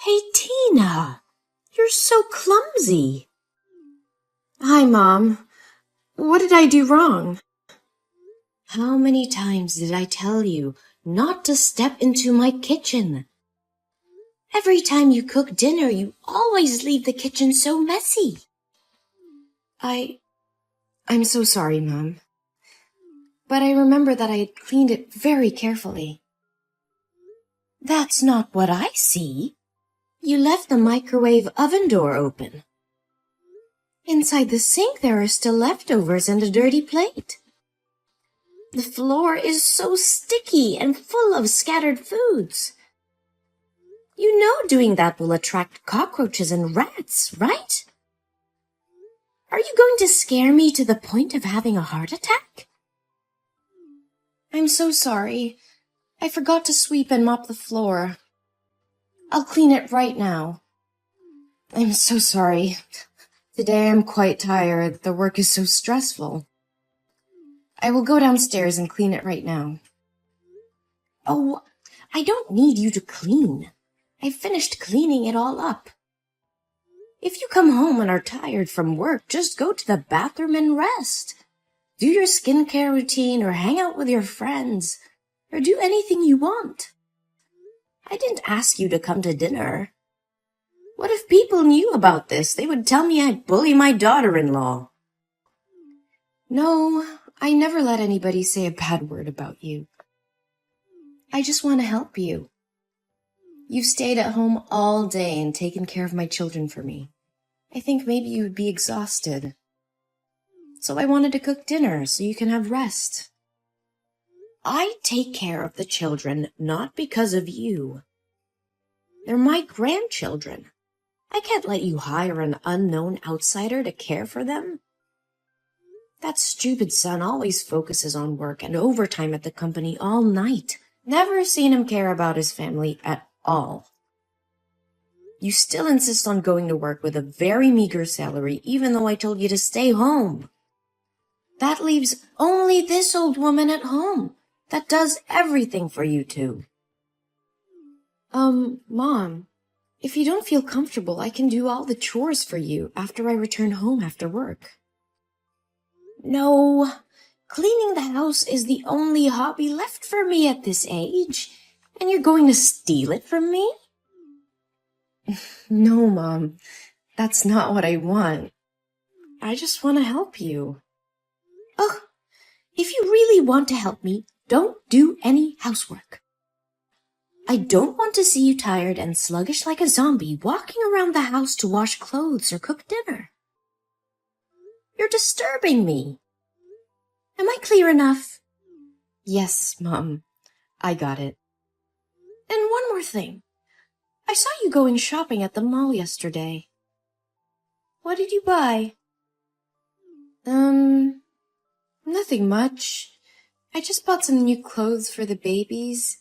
Hey, Tina, you're so clumsy. Hi, Mom. What did I do wrong? How many times did I tell you not to step into my kitchen? Every time you cook dinner, you always leave the kitchen so messy. I'm so sorry, Mom. But I remember that I had cleaned it very carefully. That's not what I see. You left the microwave oven door open. Inside the sink there are still leftovers and a dirty plate. The floor is so sticky and full of scattered foods. You know doing that will attract cockroaches and rats, right? Are you going to scare me to the point of having a heart attack? I'm so sorry. I forgot to sweep and mop the floor. I'll clean it right now. I'm so sorry. Today I'm quite tired. The work is so stressful. I will go downstairs and clean it right now. Oh, I don't need you to clean. I've finished cleaning it all up. If you come home and are tired from work, just go to the bathroom and rest. Do your skincare routine or hang out with your friends or do anything you want. I didn't ask you to come to dinner. What if people knew about this? They would tell me I'd bully my daughter-in-law. No, I never let anybody say a bad word about you. I just want to help you. You've stayed at home all day and taken care of my children for me. I think maybe you would be exhausted. So I wanted to cook dinner so you can have rest. I take care of the children not because of you. They're my grandchildren. I can't let you hire an unknown outsider to care for them. That stupid son always focuses on work and overtime at the company all night. Never seen him care about his family at all. You still insist on going to work with a very meager salary, even though I told you to stay home. That leaves only this old woman at home that does everything for you two. Mom, if you don't feel comfortable, I can do all the chores for you after I return home after work. No, cleaning the house is the only hobby left for me at this age, and you're going to steal it from me? No, Mom, that's not what I want. I just want to help you. Ugh, if you really want to help me, don't do any housework. I don't want to see you tired and sluggish like a zombie walking around the house to wash clothes or cook dinner. You're disturbing me. Am I clear enough? Yes, Mom. I got it. And one more thing. I saw you going shopping at the mall yesterday. What did you buy? Nothing much. I just bought some new clothes for the babies.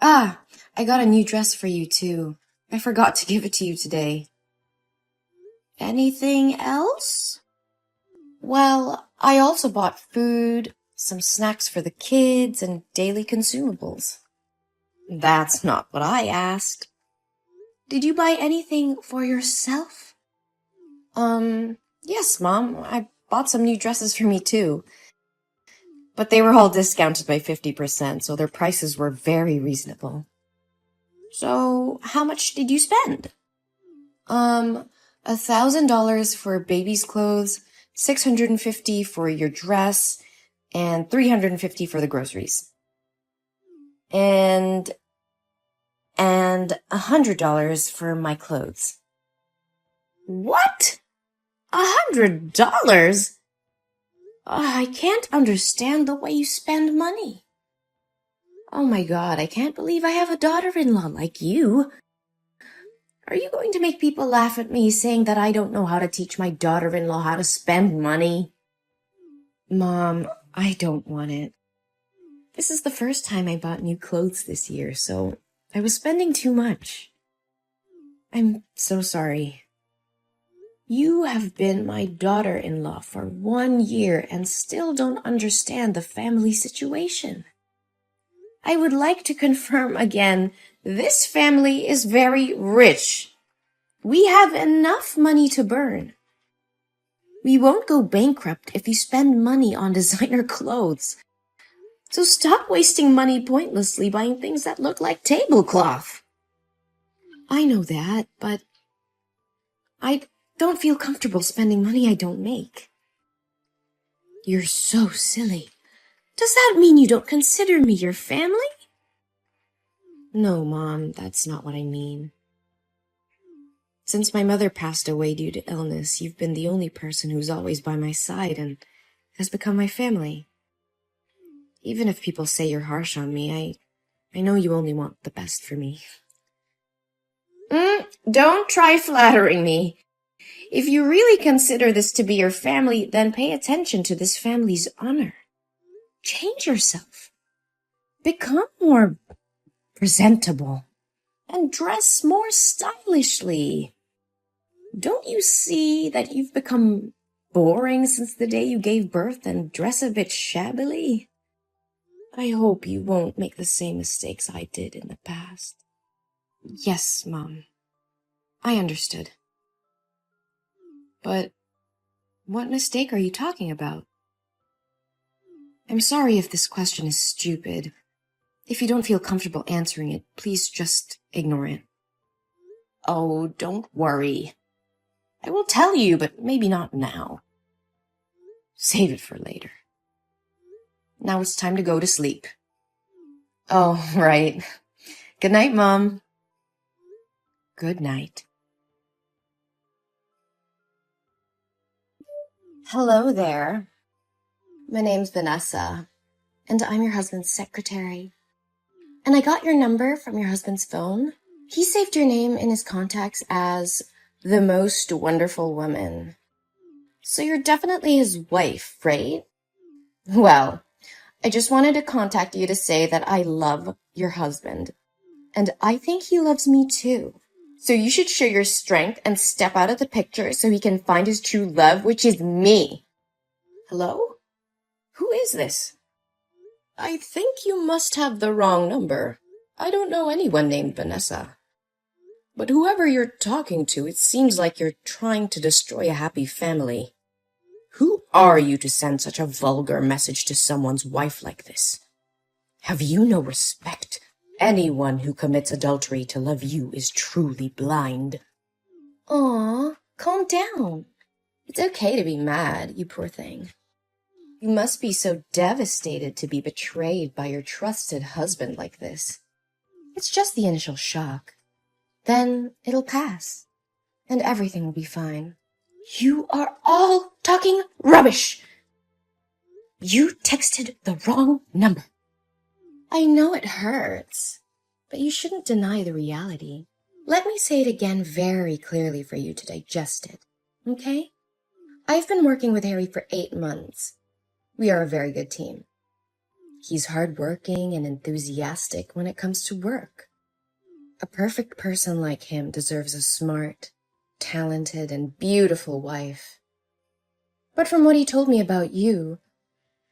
I got a new dress for you, too. I forgot to give it to you today. Anything else? Well, I also bought food, some snacks for the kids, and daily consumables. That's not what I asked. Did you buy anything for yourself? Yes, Mom. I bought some new dresses for me, too. But they were all discounted by 50%, so their prices were very reasonable. So, how much did you spend? $1,000 for baby's clothes, $650 for your dress, and $350 for the groceries. And $100 for my clothes. What? $100? I can't understand the way you spend money. Oh my God, I can't believe I have a daughter-in-law like you. Are you going to make people laugh at me saying that I don't know how to teach my daughter-in-law how to spend money? Mom, I don't want it. This is the first time I bought new clothes this year, so I was spending too much. I'm so sorry. You have been my daughter-in-law for 1 year and still don't understand the family situation. I would like to confirm again This family is very rich. We have enough money to burn. We won't go bankrupt if you spend money on designer clothes. So stop wasting money pointlessly buying things that look like tablecloth. I know that, but I don't feel comfortable spending money I don't make. You're so silly. Does that mean you don't consider me your family? No, Mom, that's not what I mean. Since my mother passed away due to illness, you've been the only person who's always by my side and has become my family. Even if people say you're harsh on me, I know you only want the best for me. Don't try flattering me. If you really consider this to be your family, then pay attention to this family's honor. Change yourself. Become more presentable. And dress more stylishly. Don't you see that you've become boring since the day you gave birth and dress a bit shabbily? I hope you won't make the same mistakes I did in the past. Yes, Mom. I understood. But what mistake are you talking about? I'm sorry if this question is stupid. If you don't feel comfortable answering it, please just ignore it. Oh, don't worry. I will tell you, but maybe not now. Save it for later. Now it's time to go to sleep. Oh, right. Good night, Mom. Good night. Hello there. My name's Vanessa, and I'm your husband's secretary. And I got your number from your husband's phone. He saved your name in his contacts as the most wonderful woman. So you're definitely his wife, right? Well, I just wanted to contact you to say that I love your husband. And I think he loves me too. So you should show your strength and step out of the picture so he can find his true love, which is me. Hello? Who is this? I think you must have the wrong number. I don't know anyone named Vanessa. But whoever you're talking to, it seems like you're trying to destroy a happy family. Who are you to send such a vulgar message to someone's wife like this? Have you no respect? Anyone who commits adultery to love you is truly blind. Aw, calm down. It's okay to be mad, you poor thing. You must be so devastated to be betrayed by your trusted husband like this. It's just the initial shock. Then it'll pass, and everything will be fine. You are all talking rubbish! You texted the wrong number. I know it hurts, but you shouldn't deny the reality. Let me say it again very clearly for you to digest it, okay? I've been working with Harry for 8 months. We are a very good team. He's hardworking and enthusiastic when it comes to work. A perfect person like him deserves a smart, talented, and beautiful wife. But from what he told me about you,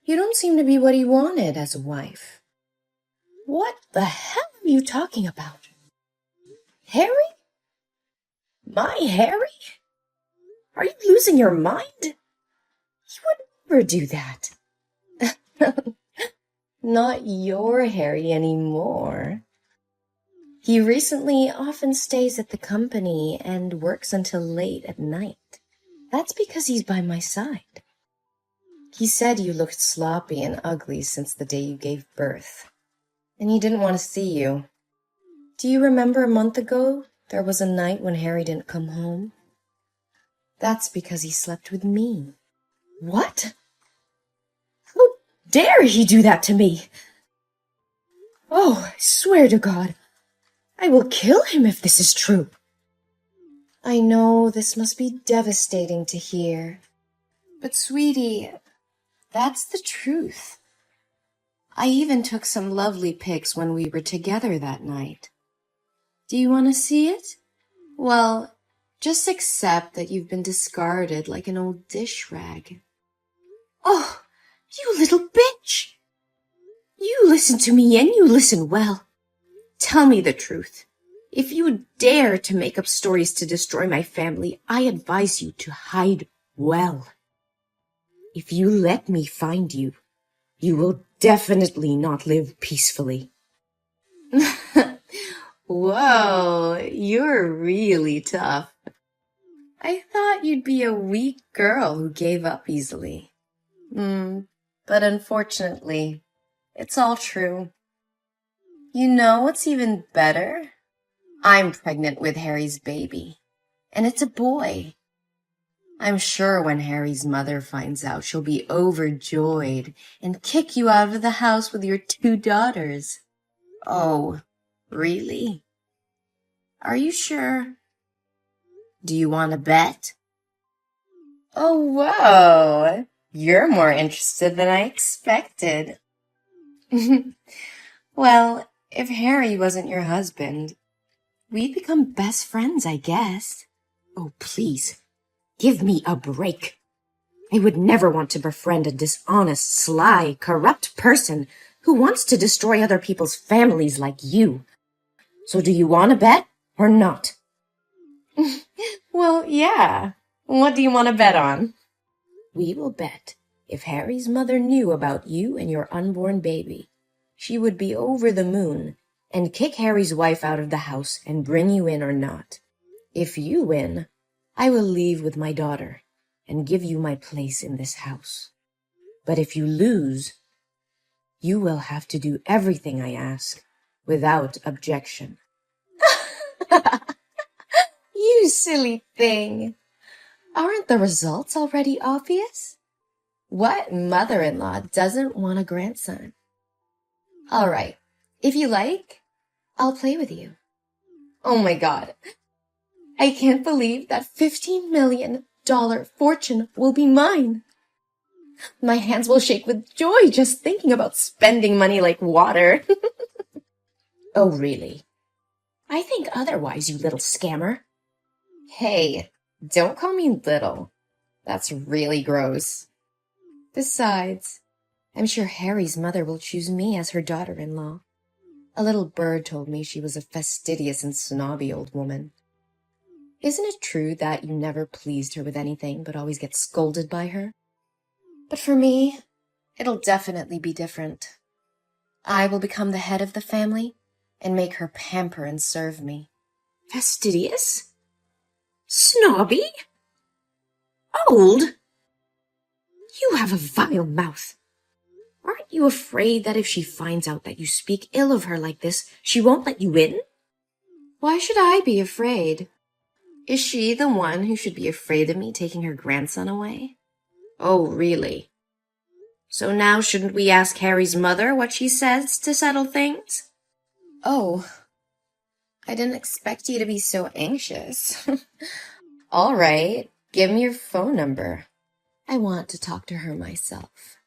you don't seem to be what he wanted as a wife. What the hell are you talking about? Harry? My Harry? Are you losing your mind? You would never do that. Not your Harry anymore. He recently often stays at the company and works until late at night. That's because he's by my side. He said you looked sloppy and ugly since the day you gave birth, and he didn't want to see you. Do you remember a month ago there was a night when Harry didn't come home? That's because he slept with me. What? How dare he do that to me? Oh, I swear to God, I will kill him if this is true. I know this must be devastating to hear, but sweetie, that's the truth. I even took some lovely pics when we were together that night. Do you want to see it? Well, just accept that you've been discarded like an old dish rag. Oh, you little bitch! You listen to me and you listen well. Tell me the truth. If you dare to make up stories to destroy my family, I advise you to hide well. If you let me find you, you will definitely not live peacefully. Whoa, you're really tough. I thought you'd be a weak girl who gave up easily. But unfortunately, it's all true. You know what's even better? I'm pregnant with Harry's baby, and it's a boy. I'm sure when Harry's mother finds out, she'll be overjoyed and kick you out of the house with your 2 daughters. Oh, really? Are you sure? Do you want to bet? Oh, whoa! You're more interested than I expected. Well, if Harry wasn't your husband, we'd become best friends, I guess. Oh, please, give me a break. I would never want to befriend a dishonest, sly, corrupt person who wants to destroy other people's families like you. So do you want to bet or not? Well, yeah. What do you want to bet on? We will bet if Harry's mother knew about you and your unborn baby, she would be over the moon and kick Harry's wife out of the house and bring you in or not. If you win, I will leave with my daughter and give you my place in this house. But if you lose, you will have to do everything I ask without objection. You silly thing. Aren't the results already obvious? What mother-in-law doesn't want a grandson? All right, if you like, I'll play with you. Oh my God. I can't believe that $15 million fortune will be mine. My hands will shake with joy just thinking about spending money like water. Oh, really? I think otherwise, you little scammer. Hey, don't call me little. That's really gross. Besides, I'm sure Harry's mother will choose me as her daughter-in-law. A little bird told me she was a fastidious and snobby old woman. Isn't it true that you never pleased her with anything but always get scolded by her? But for me, it'll definitely be different. I will become the head of the family and make her pamper and serve me. Fastidious? Snobby? Old? You have a vile mouth. Aren't you afraid that if she finds out that you speak ill of her like this, she won't let you in? Why should I be afraid? Is she the one who should be afraid of me taking her grandson away? Oh, really? So now shouldn't we ask Harry's mother what she says to settle things? Oh, I didn't expect you to be so anxious. All right, give me your phone number. I want to talk to her myself.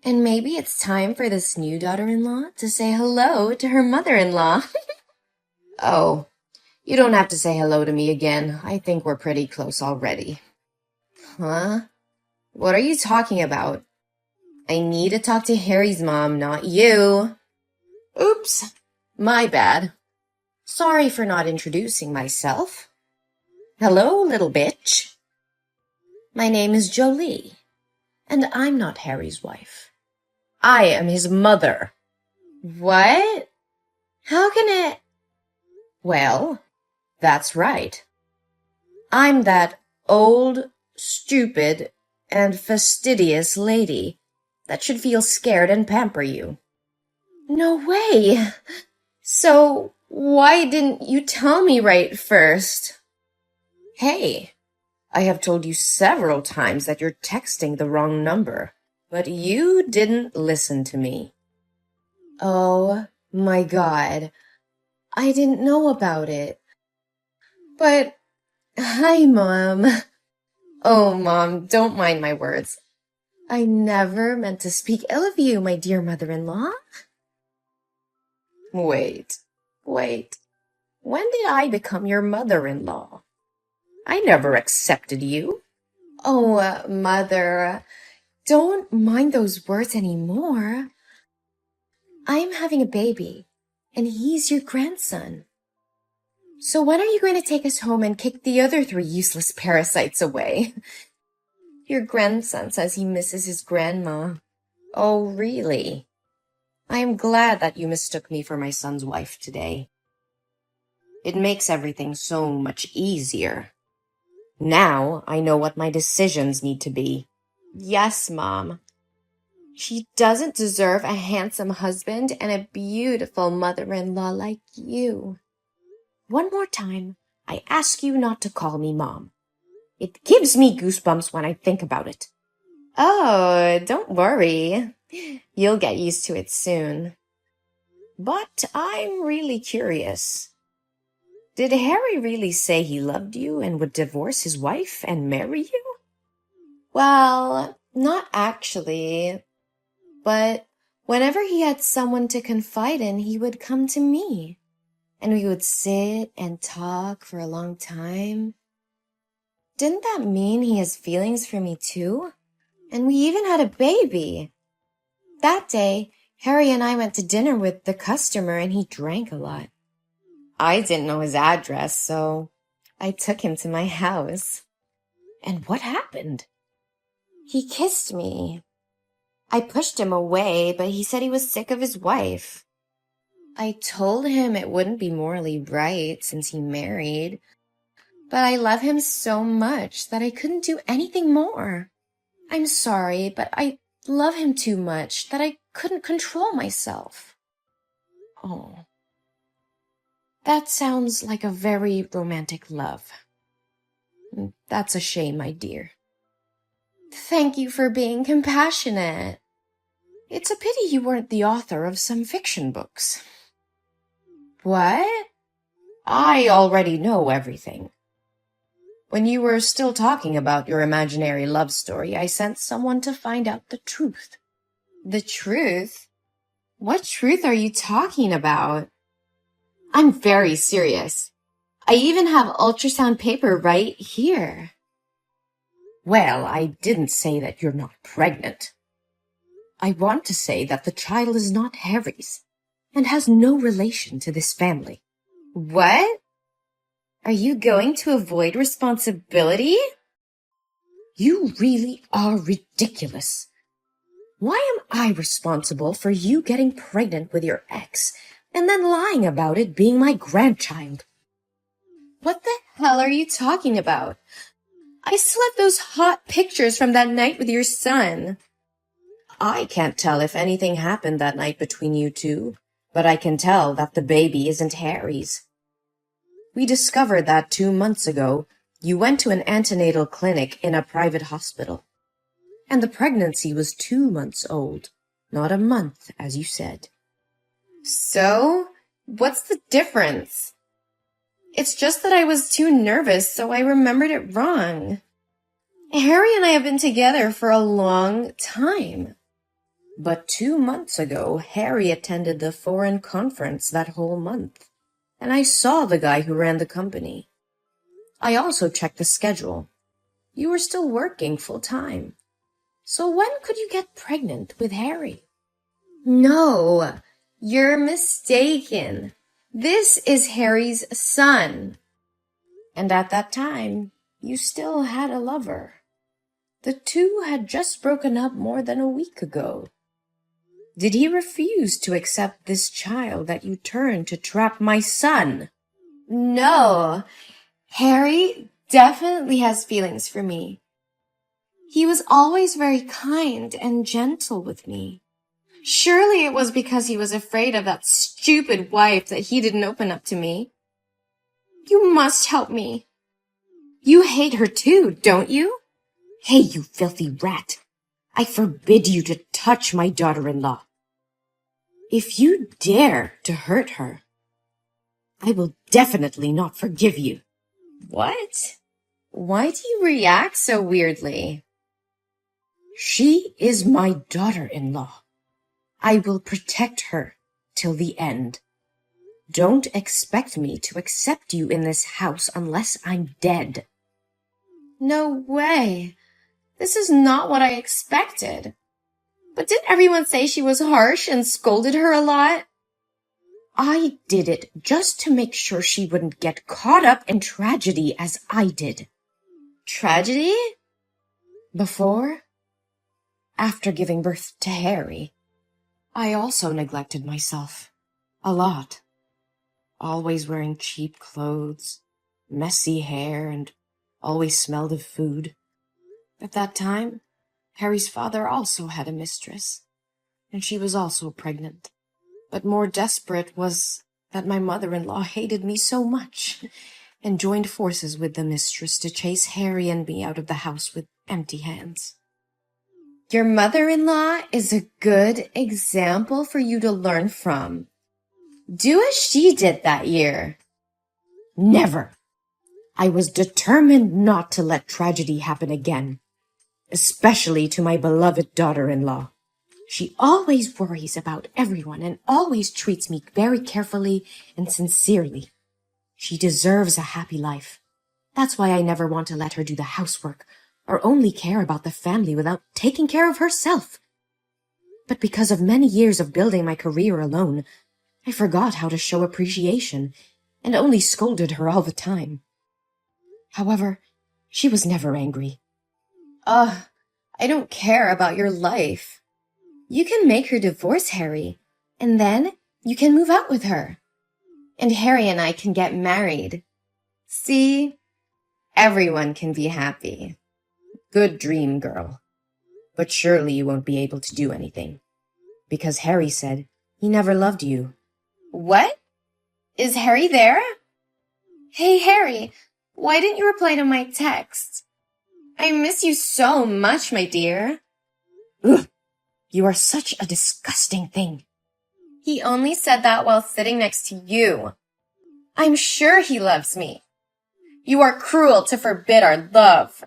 And maybe it's time for this new daughter-in-law to say hello to her mother-in-law. Oh, you don't have to say hello to me again. I think we're pretty close already. Huh? What are you talking about? I need to talk to Harry's mom, not you. Oops, my bad. Sorry for not introducing myself. Hello, little bitch. My name is Jolie, and I'm not Harry's wife. I am his mother. What? How can it... Well, that's right. I'm that old, stupid, and fastidious lady that should feel scared and pamper you. No way! So, why didn't you tell me right first? Hey, I have told you several times that you're texting the wrong number, but you didn't listen to me. Oh my God, I didn't know about it. But, hi, Mom. Oh, Mom, don't mind my words. I never meant to speak ill of you, my dear mother-in-law. Wait. When did I become your mother-in-law? I never accepted you. Oh, Mother, don't mind those words anymore. I'm having a baby, and he's your grandson. So when are you going to take us home and kick the other 3 useless parasites away? Your grandson says he misses his grandma. Oh, really? I am glad that you mistook me for my son's wife today. It makes everything so much easier. Now I know what my decisions need to be. Yes, Mom. She doesn't deserve a handsome husband and a beautiful mother-in-law like you. One more time, I ask you not to call me Mom. It gives me goosebumps when I think about it. Oh, don't worry. You'll get used to it soon. But I'm really curious. Did Harry really say he loved you and would divorce his wife and marry you? Well, not actually. But whenever he had someone to confide in, he would come to me. And we would sit and talk for a long time. Didn't that mean he has feelings for me too? And we even had a baby. That day, Harry and I went to dinner with the customer and he drank a lot. I didn't know his address, so I took him to my house. And what happened? He kissed me. I pushed him away, but he said he was sick of his wife. I told him it wouldn't be morally right since he married, but I love him so much that I couldn't do anything more. I'm sorry, but I love him too much that I couldn't control myself. Oh, that sounds like a very romantic love. That's a shame, my dear. Thank you for being compassionate. It's a pity you weren't the author of some fiction books. What? I already know everything. When you were still talking about your imaginary love story, I sent someone to find out the truth. The truth? What truth are you talking about? I'm very serious. I even have ultrasound paper right here. Well, I didn't say that you're not pregnant. I want to say that the child is not Harry's and has no relation to this family. What? Are you going to avoid responsibility? You really are ridiculous. Why am I responsible for you getting pregnant with your ex and then lying about it being my grandchild? What the hell are you talking about? I still have those hot pictures from that night with your son. I can't tell if anything happened that night between you two, but I can tell that the baby isn't Harry's. We discovered that 2 months ago, you went to an antenatal clinic in a private hospital. And the pregnancy was 2 months old, not a month, as you said. So, what's the difference? It's just that I was too nervous, so I remembered it wrong. Harry and I have been together for a long time. But 2 months ago, Harry attended the foreign conference that whole month, and I saw the guy who ran the company. I also checked the schedule. You were still working full-time. So when could you get pregnant with Harry? No, you're mistaken. This is Harry's son. And at that time, you still had a lover. The two had just broken up more than a week ago. Did he refuse to accept this child that you turned to trap my son? No, Harry definitely has feelings for me. He was always very kind and gentle with me. Surely it was because he was afraid of that stupid wife that he didn't open up to me. You must help me. You hate her too, don't you? Hey, you filthy rat. I forbid you to touch my daughter-in-law. If you dare to hurt her, I will definitely not forgive you. What? Why do you react so weirdly? She is my daughter-in-law. I will protect her till the end. Don't expect me to accept you in this house unless I'm dead. No way. This is not what I expected. But didn't everyone say she was harsh and scolded her a lot? I did it just to make sure she wouldn't get caught up in tragedy as I did. Tragedy? Before? After giving birth to Harry, I also neglected myself. A lot. Always wearing cheap clothes, messy hair, and always smelled of food. At that time, Harry's father also had a mistress, and she was also pregnant. But more desperate was that my mother-in-law hated me so much and joined forces with the mistress to chase Harry and me out of the house with empty hands. Your mother-in-law is a good example for you to learn from. Do as she did that year. Never. I was determined not to let tragedy happen again, especially to my beloved daughter-in-law. She always worries about everyone and always treats me very carefully and sincerely. She deserves a happy life. That's why I never want to let her do the housework or only care about the family without taking care of herself. But because of many years of building my career alone, I forgot how to show appreciation and only scolded her all the time. However, she was never angry. I don't care about your life. You can make her divorce Harry, and then you can move out with her. And Harry and I can get married. See? Everyone can be happy. Good dream, girl. But surely you won't be able to do anything. Because Harry said he never loved you. What? Is Harry there? Hey, Harry, why didn't you reply to my text? I miss you so much, my dear. Ugh, you are such a disgusting thing. He only said that while sitting next to you. I'm sure he loves me. You are cruel to forbid our love.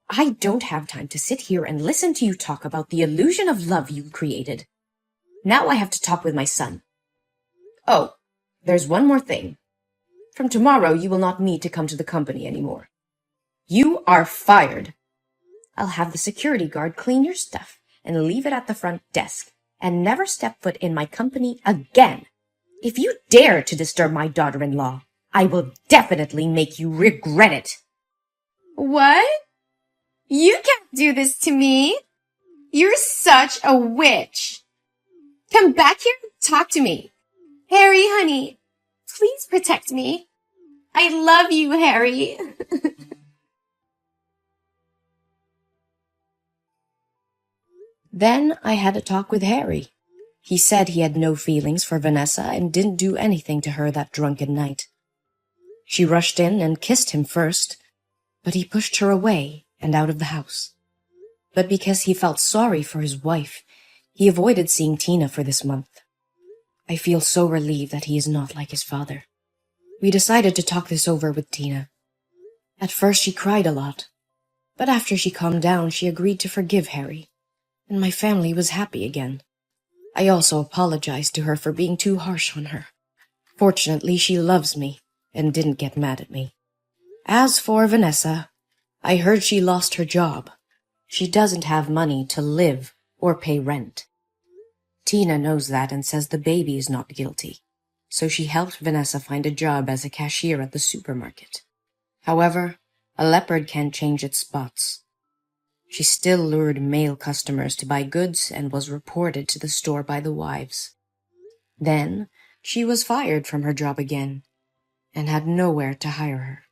I don't have time to sit here and listen to you talk about the illusion of love you created. Now I have to talk with my son. Oh, there's one more thing. From tomorrow, you will not need to come to the company anymore. You are fired. I'll have the security guard clean your stuff and leave it at the front desk, and never step foot in my company again. If you dare to disturb my daughter-in-law, I will definitely make you regret it. What? You can't do this to me. You're such a witch. Come back here and talk to me. Harry, honey, please protect me. I love you, Harry. Then I had a talk with Harry. He said he had no feelings for Vanessa and didn't do anything to her that drunken night. She rushed in and kissed him first, but he pushed her away and out of the house. But because he felt sorry for his wife, he avoided seeing Tina for this month. I feel so relieved that he is not like his father. We decided to talk this over with Tina. At first she cried a lot, but after she calmed down, she agreed to forgive Harry, and my family was happy again. I also apologized to her for being too harsh on her. Fortunately, she loves me and didn't get mad at me. As for Vanessa, I heard she lost her job. She doesn't have money to live or pay rent. Tina knows that and says the baby is not guilty, so she helped Vanessa find a job as a cashier at the supermarket. However, a leopard can't change its spots. She still lured male customers to buy goods and was reported to the store by the wives. Then she was fired from her job again and had nowhere to hire her.